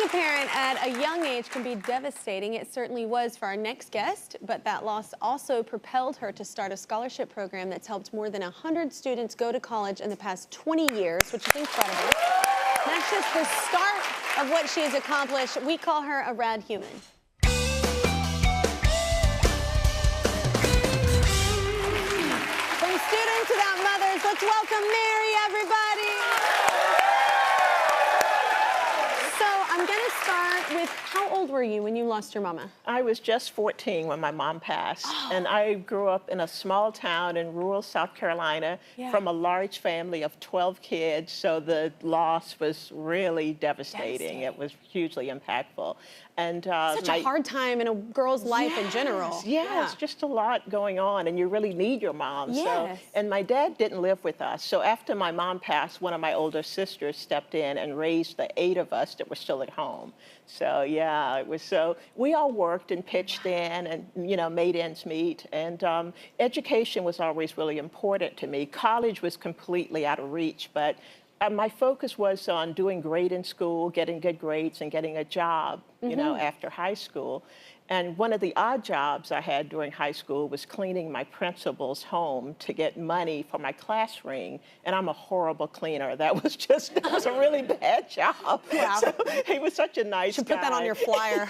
Losing a parent at a young age can be devastating. It certainly was for our next guest, but that loss also propelled her to start a scholarship program that's helped more than 100 students go to college in the past 20 years, which is incredible. That's just the start of what she has accomplished. We call her a rad human. From students without mothers, let's welcome Mary, everybody. So I'm gonna start with, how old were you when you lost your mama? I was just 14 when my mom passed, and I grew up in a small town in rural South Carolina from a large family of 12 kids, so the loss was really devastating. It was hugely impactful. And such a hard time in a girl's life in general. Yeah, it's just a lot going on, and you really need your mom. Yes. So, and my dad didn't live with us, so after my mom passed, one of my older sisters stepped in and raised the 8 of us that were still at home. So yeah, it was so, we all worked and pitched in and, you know, made ends meet. And education was always really important to me. College was completely out of reach, but my focus was on doing great in school, getting good grades, and getting a job, you know, after high school. And one of the odd jobs I had during high school was cleaning my principal's home to get money for my class ring. And I'm a horrible cleaner. That was a really bad job. Wow. So he was such a nice guy. You should put that on your flyer.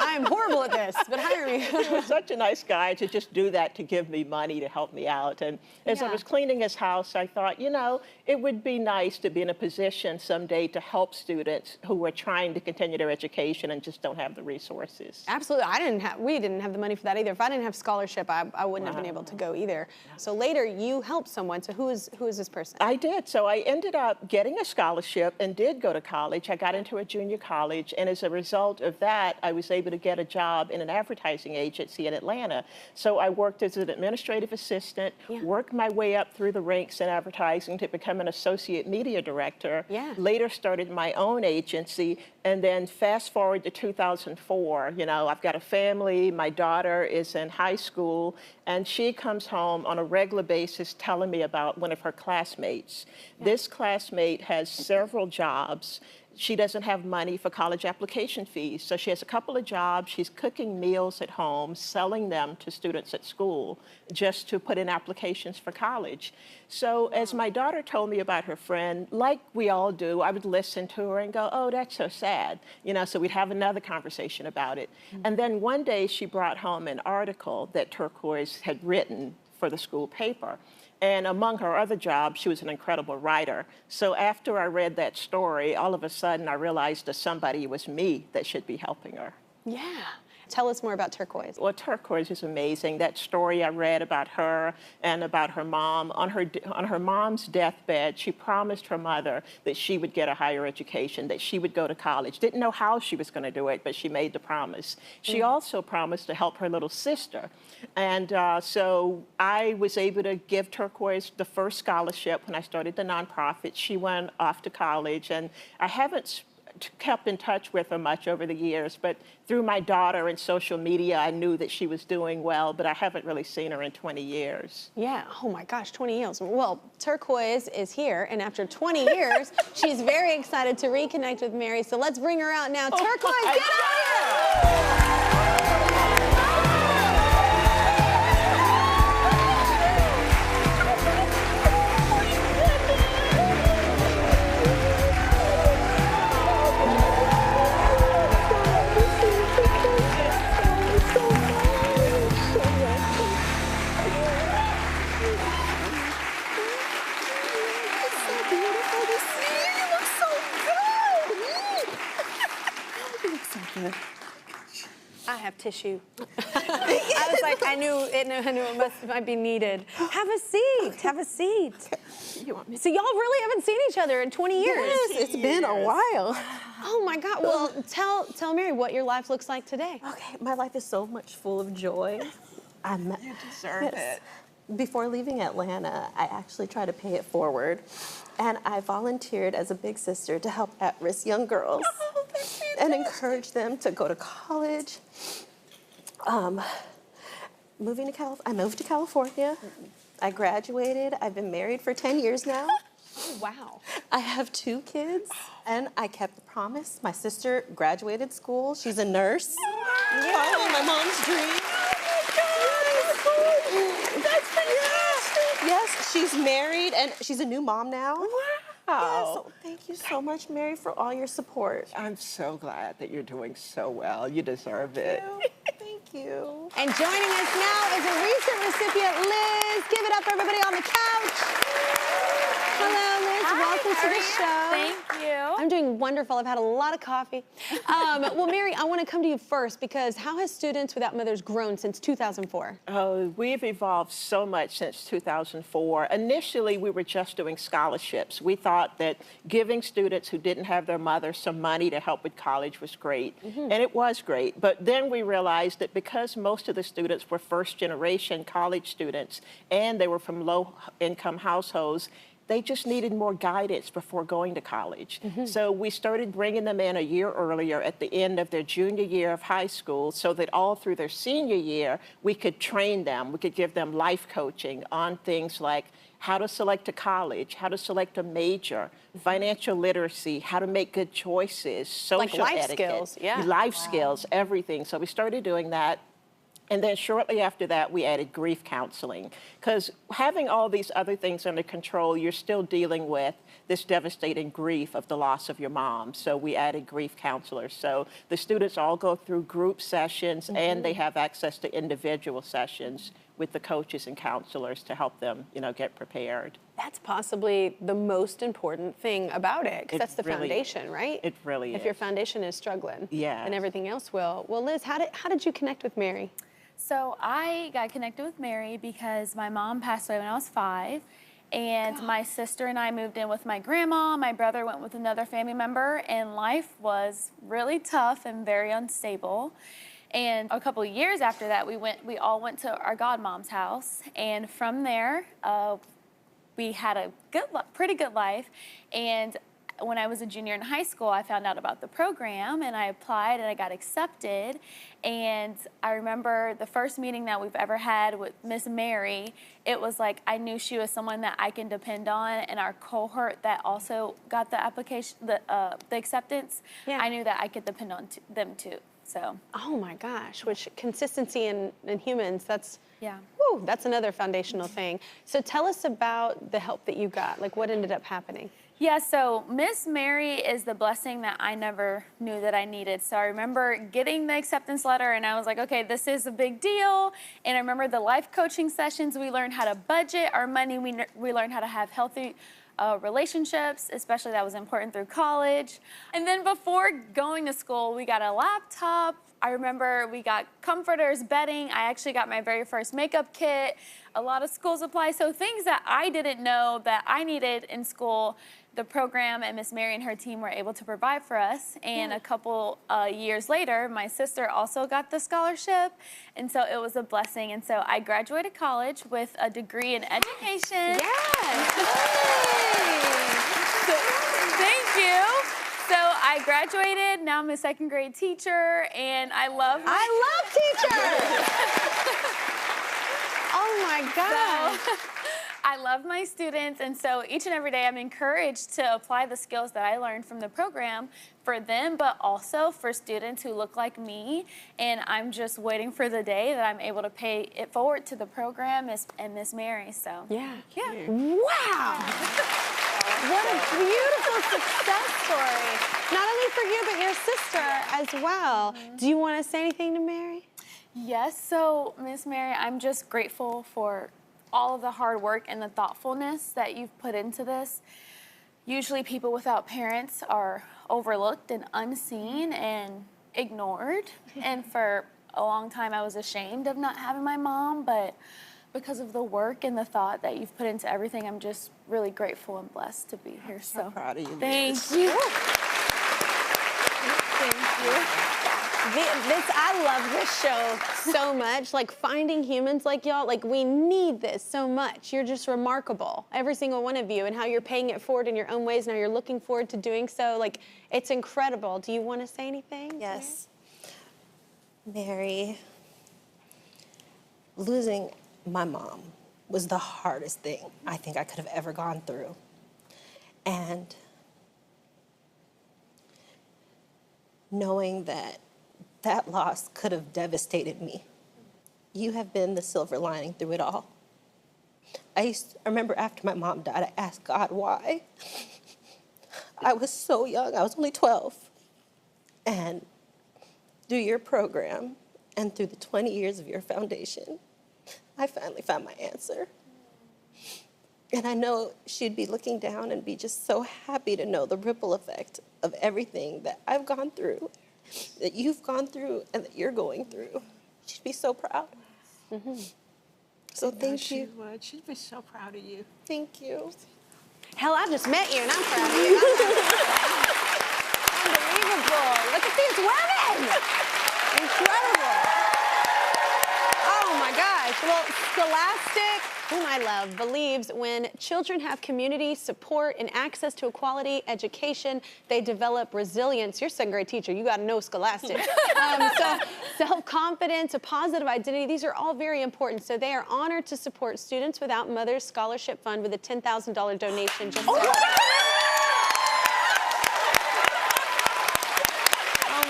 I am horrible at this, but hire me. He was such a nice guy to just do that to give me money to help me out. And as I was cleaning his house, I thought, you know, it would be nice to be in a position someday to help students who are trying to continue their education and just don't have the resources. Absolutely. We didn't have the money for that either. If I didn't have scholarship, I wouldn't have been able to go either. So later you helped someone. So who is this person? I did. So I ended up getting a scholarship and did go to college. I got into a junior college, and as a result of that, I was able to get a job in an advertising agency in Atlanta. So I worked as an administrative assistant, worked my way up through the ranks in advertising to become an associate media director, later started my own agency, and then fast forward to 2004, you know, I've got a family, my daughter is in high school, and she comes home on a regular basis telling me about one of her classmates. This classmate has several jobs. She doesn't have money for college application fees, so she has a couple of jobs. She's cooking meals at home, selling them to students at school just to put in applications for college. So as my daughter told me about her friend, like we all do, I would listen to her and go, oh, that's so sad. You know, so we'd have another conversation about it. And then one day she brought home an article that Turquoise had written for the school paper. And among her other jobs, she was an incredible writer. So after I read that story, all of a sudden I realized that somebody was me that should be helping her. Yeah. Tell us more about Turquoise. Well, Turquoise is amazing. That story I read about her and about her mom, on her mom's deathbed, she promised her mother that she would get a higher education, that she would go to college. Didn't know how she was going to do it, but she made the promise. She also promised to help her little sister. And so I was able to give Turquoise the first scholarship when I started the nonprofit. She went off to college, and I haven't kept in touch with her much over the years, but through my daughter and social media, I knew that she was doing well, but I haven't really seen her in 20 years. Yeah, oh my gosh, 20 years. Well, Turquoise is here, and after 20 years, she's very excited to reconnect with Mary, so let's bring her out now. Turquoise, get out here! I have tissue. I was like, I knew it might be needed. Have a seat, have a seat. You want me? So y'all really haven't seen each other in 20 years. Yes, it's been a while. Oh my God, well, tell Mary what your life looks like today. Okay, my life is so much full of joy. You deserve it. Before leaving Atlanta, I actually tried to pay it forward, and I volunteered as a big sister to help at-risk young girls and encourage them to go to college. I moved to California. I graduated. I've been married for 10 years now. Oh, wow. I have 2 kids, and I kept the promise. My sister graduated school. She's a nurse. Following my mom's dream. That's fantastic. Yes, she's married, and she's a new mom now. Wow. So thank you so much, Mary, for all your support. I'm so glad that you're doing so well. You deserve it. Thank you. And joining us now is a recent recipient, Liz. Give it up, everybody on the couch. Hello, Liz. Welcome to the show. Thank you. I'm doing wonderful. I've had a lot of coffee. Well, Mary, I want to come to you first because how has Students Without Mothers grown since 2004? Oh, we've evolved so much since 2004. Initially, we were just doing scholarships. We thought that giving students who didn't have their mother some money to help with college was great, and it was great. But then we realized that because most of the students were first-generation college students and they were from low-income households, they just needed more guidance before going to college. So we started bringing them in a year earlier at the end of their junior year of high school so that all through their senior year, we could train them. We could give them life coaching on things like how to select a college, how to select a major, financial literacy, how to make good choices, social life etiquette, skills, yeah. life skills, everything. So we started doing that. And then shortly after that, we added grief counseling. Because having all these other things under control, you're still dealing with this devastating grief of the loss of your mom. So we added grief counselors. So the students all go through group sessions and they have access to individual sessions with the coaches and counselors to help them, get prepared. That's possibly the most important thing about it, because that's the really foundation, right? It really If is. your foundation is struggling, Yes. and everything else will. Well, Liz, how did you connect with Mary? So I got connected with Mary because my mom passed away when I was 5, and my sister and I moved in with my grandma. My brother went with another family member, and life was really tough and very unstable. And a couple of years after that, we all went to our godmom's house, and from there, we had a pretty good life. And when I was a junior in high school, I found out about the program and I applied and I got accepted. And I remember the first meeting that we've ever had with Miss Mary, it was like I knew she was someone that I can depend on, and our cohort that also got the application, the acceptance, Yeah. I knew that I could depend on them too. So, Oh my gosh, which consistency in humans, that's, yeah. whew, that's another foundational thing. So tell us about the help that you got, like what ended up happening? Yeah, so Miss Mary is the blessing that I never knew that I needed. So I remember getting the acceptance letter and I was like, okay, this is a big deal. And I remember the life coaching sessions, we learned how to budget our money. We learned how to have healthy relationships, especially that was important through college. And then before going to school, we got a laptop. I remember we got comforters, bedding. I actually got my very first makeup kit, a lot of school supplies. So things that I didn't know that I needed in school, the program and Miss Mary and her team were able to provide for us. And a couple years later, my sister also got the scholarship. And so it was a blessing. And so I graduated college with a degree in education. Yes! So, thank you. So I graduated, now I'm a second grade teacher, and I love teachers! Oh my God! I love my students, and so each and every day I'm encouraged to apply the skills that I learned from the program for them, but also for students who look like me, and I'm just waiting for the day that I'm able to pay it forward to the program and Miss Mary, so. Yeah. Yeah. Wow! What a beautiful success story. Not only for you, but your sister as well. Do you want to say anything to Mary? Yes, so Miss Mary, I'm just grateful for all of the hard work and the thoughtfulness that you've put into this. Usually people without parents are overlooked and unseen and ignored. And for a long time I was ashamed of not having my mom, but because of the work and the thought that you've put into everything, I'm just really grateful and blessed to be here. So Proud of you. thank you. Thank you. I love this show so much. Like finding humans like y'all, like we need this so much. You're just remarkable, every single one of you, and how you're paying it forward in your own ways. Now you're looking forward to doing so. Like it's incredible. Do you want to say anything? Yes. Mary, losing my mom was the hardest thing I think I could have ever gone through. And knowing that that loss could have devastated me. You have been the silver lining through it all. I remember after my mom died, I asked God why. I was so young, I was only 12. And through your program and through the 20 years of your foundation, I finally found my answer. And I know she'd be looking down and be just so happy to know the ripple effect of everything that I've gone through, that you've gone through, and that you're going through. She'd be so proud. Mm-hmm. So thank you. She would. She'd be so proud of you. Thank you. Hell, I just met you and I'm proud of you. Unbelievable. Look at these women. Incredible. Oh my gosh. Well, Scholastic, whom I love, believes when children have community support and access to a quality education, they develop resilience. You're a second grade teacher. You got to know Scholastic. So self-confidence, a positive identity, these are all very important. So they are honored to support Students Without Mothers Scholarship Fund with a $10,000 donation. Just oh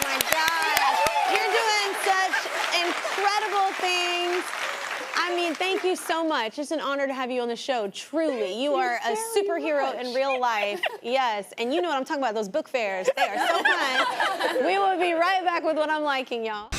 my gosh. You're doing such incredible things. I mean, thank you so much. It's an honor to have you on the show. Truly, you are a superhero in real life. Yes, and you know what I'm talking about, those book fairs. They are so fun. We will be right back with What I'm Liking, y'all.